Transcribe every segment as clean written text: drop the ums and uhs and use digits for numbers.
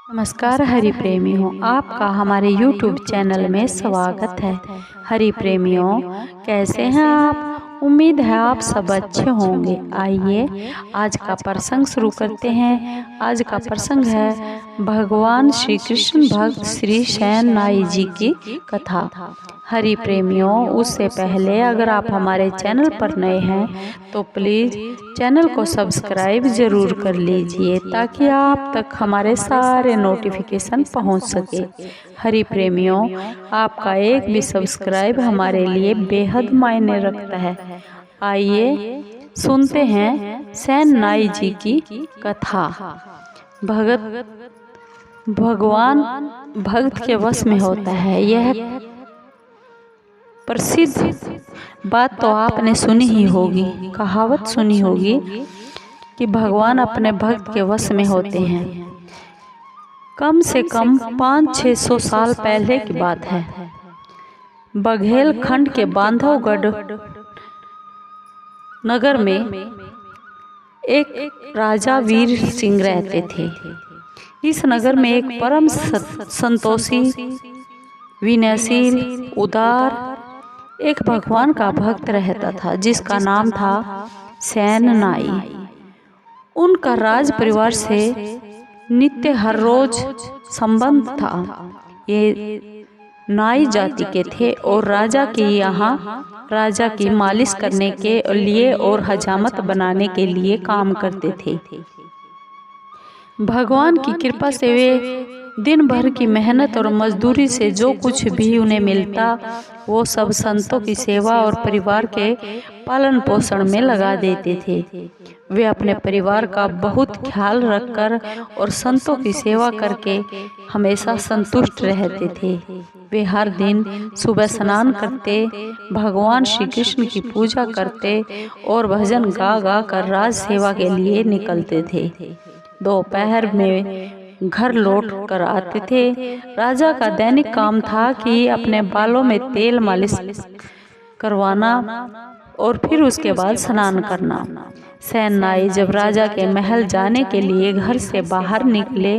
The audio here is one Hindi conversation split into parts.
नमस्कार हरि प्रेमियों, आपका हमारे YouTube चैनल में स्वागत है। हरि प्रेमियों, कैसे हैं आप? उम्मीद है आप सब अच्छे होंगे। आइए आज का प्रसंग शुरू करते हैं। आज का प्रसंग है भगवान श्री कृष्ण भक्त श्री सैन नाई जी की कथा। हरि प्रेमियों, उससे पहले अगर आप हमारे चैनल पर नए हैं तो प्लीज़ चैनल को सब्सक्राइब ज़रूर कर लीजिए ताकि आप तक हमारे सारे नोटिफिकेशन पहुंच सके। हरि प्रेमियों, आपका एक भी सब्सक्राइब हमारे लिए बेहद मायने रखता है। आइए सुनते हैं सैन नाई जी की कथा। भगवान भक्त के वश में होता है। यह प्रसिद्ध बात तो आपने सुनी ही होगी, कहावत सुनी होगी कि भगवान अपने भक्त के वश में होते हैं। कम से कम 500-600 साल पहले की बात है। बघेलखंड के बांधवगढ़ नगर में एक राजा वीर सिंह रहते थे। इस नगर में एक परम संतोषी, विनयशील, उदार एक भगवान का भक्त रहता था जिसका नाम था सैन नाई। उनका राज परिवार से नित्य हर रोज संबंध था। ये नाई जाति के थे और राजा के यहाँ राजा की मालिश करने के लिए और हजामत बनाने के लिए काम करते थे। भगवान की कृपा से वे दिन भर की मेहनत और मजदूरी से जो कुछ भी उन्हें मिलता वो सब संतों की सेवा और परिवार के पालन पोषण में लगा देते थे। वे अपने परिवार का बहुत ख्याल रखकर और संतों की सेवा करके हमेशा संतुष्ट रहते थे। वे हर दिन सुबह स्नान करते, भगवान श्री कृष्ण की पूजा करते और भजन गा गा कर राज सेवा के लिए निकलते थे। दोपहर में घर लौट कर आते थे। राजा का दैनिक काम था कि अपने बालों में तेल मालिश करवाना और फिर उसके बाद स्नान करना। सैन नाई जब राजा के महल जाने के लिए घर से बाहर निकले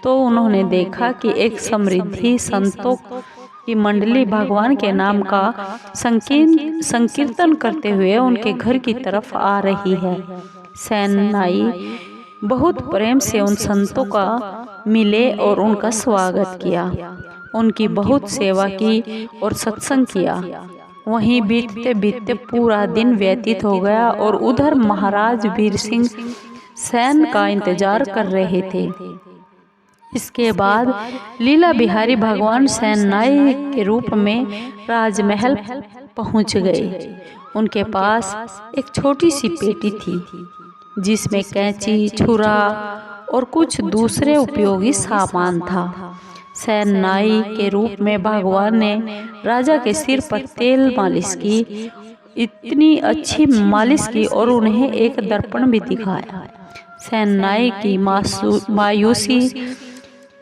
तो उन्होंने देखा कि एक समृद्धि संतों की मंडली भगवान के नाम का संकीर्तन करते हुए उनके घर की तरफ आ रही है। सैन नाई बहुत प्रेम से उन संतों का मिले और उनका स्वागत किया, उनकी बहुत सेवा की और सत्संग किया। वहीं बीतते बीतते पूरा दिन व्यतीत हो गया और उधर महाराज वीर सिंह सैन का इंतजार कर रहे थे। इसके बाद लीला बिहारी भगवान सैन नाई के रूप में राजमहल पहुंच गए। उनके पास एक छोटी सी पेटी थी जिसमें कैंची, छुरा और कुछ दूसरे उपयोगी सामान था। सैन नाई के रूप में भगवान ने राजा के सिर पर तेल मालिश की, इतनी अच्छी मालिश की और उन्हें एक दर्पण भी दिखाया। सैन नाई की मायूसी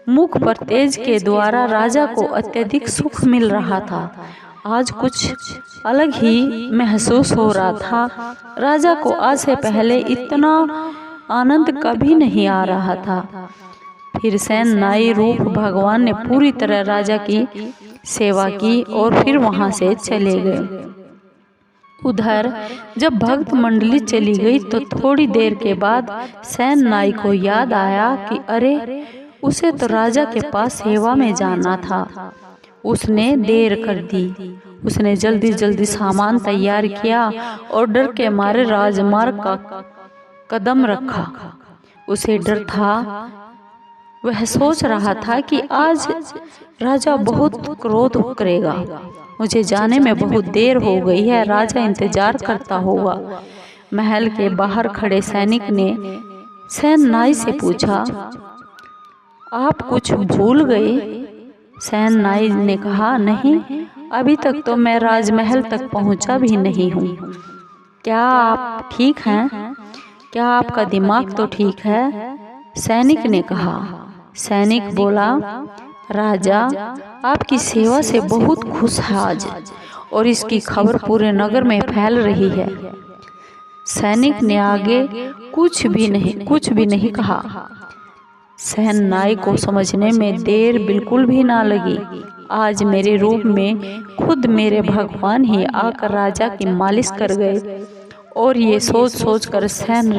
मुख पर तेज के द्वारा राजा को अत्यधिक सुख मिल रहा था। आज कुछ अलग ही महसूस हो रहा था। राजा को आज से पहले इतना आनंद कभी नहीं आ रहा था। फिर सैन नाई रूप भगवान ने पूरी तरह राजा की सेवा की और फिर वहां से चले गए। उधर जब भक्त मंडली चली गई तो थोड़ी देर के बाद सैन नाई को याद आया कि अरे, उसे तो राजा के पास सेवा में जाना था। उसने देर कर दी। उसने जल्दी जल्दी सामान तैयार किया और डर के मारे राजमार्ग का कदम रखा। उसे डर था। वह सोच रहा था कि आज राजा बहुत क्रोध करेगा। मुझे जाने में बहुत देर हो गई है, राजा इंतजार करता होगा। महल के बाहर खड़े सैनिक ने सैन नाई से पूछा, आप कुछ भूल गए? सैन नाई ने कहा, नहीं, अभी तक तो मैं राजमहल तक पहुंचा भी नहीं हूँ। क्या आप ठीक हैं? क्या आपका दिमाग तो ठीक है? सैनिक ने कहा। सैनिक बोला, राजा आपकी सेवा से बहुत खुश है आज, और इसकी खबर पूरे नगर में फैल रही है। सैनिक ने आगे कुछ भी नहीं कहा। सैन नाई को समझने में देर बिल्कुल भी ना लगी। आज मेरे रूप में खुद मेरे भगवान ही आकर राजा की मालिश कर गए। और ये सोच सोच कर सैन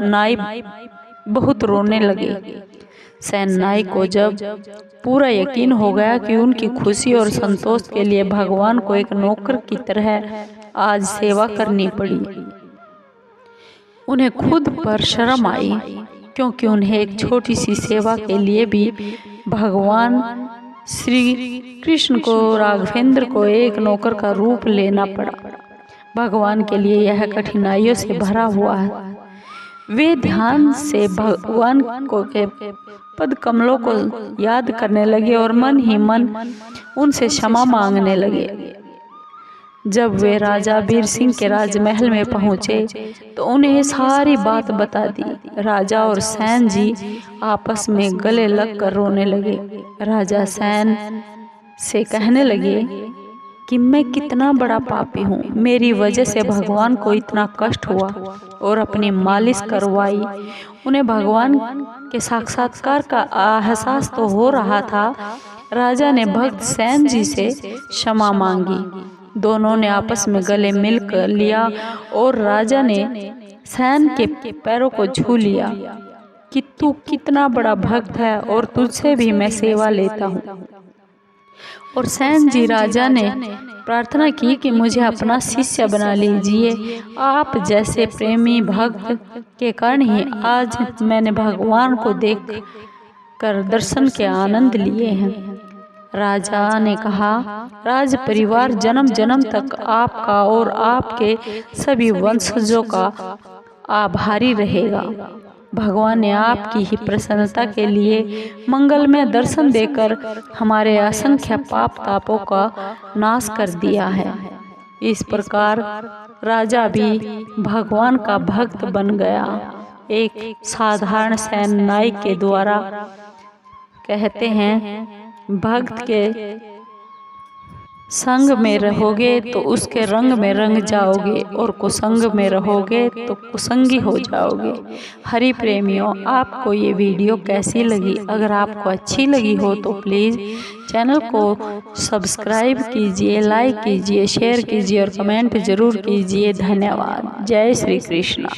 नाई बहुत रोने लगे। सैन नाई को जब पूरा यकीन हो गया कि उनकी खुशी और संतोष के लिए भगवान को एक नौकर की तरह आज सेवा करनी पड़ी, उन्हें खुद पर शर्म आई, क्योंकि उन्हें एक छोटी सी सेवा के लिए भी भगवान श्री कृष्ण को, राघवेंद्र को एक नौकर का रूप लेना पड़ा। भगवान के लिए यह कठिनाइयों से भरा हुआ है। वे ध्यान से भगवान को के पद कमलों को याद करने लगे और मन ही मन उनसे क्षमा मांगने लगे। जब वे राजा वीर सिंह के राजमहल में पहुंचे तो उन्हें सारी बात बता दी। राजा और सैन जी आपस में गले लगकर रोने लगे। राजा सैन से कहने लगे कि मैं कितना बड़ा पापी हूँ, मेरी वजह से भगवान को इतना कष्ट हुआ और अपनी मालिश करवाई। उन्हें भगवान के साक्षात्कार का एहसास तो हो रहा था। राजा ने भक्त सैन जी से क्षमा मांगी। दोनों ने आपस में गले मिल कर लिया और राजा ने सैन के पैरों को छू लिया कि तू कितना बड़ा भक्त है और तुझसे भी मैं सेवा लेता हूँ। और सैन जी राजा ने प्रार्थना की कि मुझे अपना शिष्य बना लीजिए। आप जैसे प्रेमी भक्त के कारण ही आज मैंने भगवान को देख कर दर्शन के आनंद लिए हैं। राजा ने कहा, राज परिवार जन्म जन्म तक आपका और आपके सभी वंशजों का आभारी रहेगा। भगवान ने आपकी ही प्रसन्नता के लिए मंगलमय दर्शन देकर हमारे असंख्य पाप तापों का नाश कर दिया है। इस प्रकार राजा भी भगवान का भक्त बन गया। एक साधारण सैन नाई के द्वारा कहते हैं, भक्त के संग में रहोगे तो उसके रंग में रंग जाओगे और कुसंग में रहोगे तो कुसंगी हो जाओगे। हरि प्रेमियों, आपको ये वीडियो कैसी लगी? अगर आपको अच्छी लगी हो तो प्लीज़ चैनल को सब्सक्राइब कीजिए, लाइक कीजिए, शेयर कीजिए और कमेंट ज़रूर कीजिए। धन्यवाद। जय श्री कृष्ण।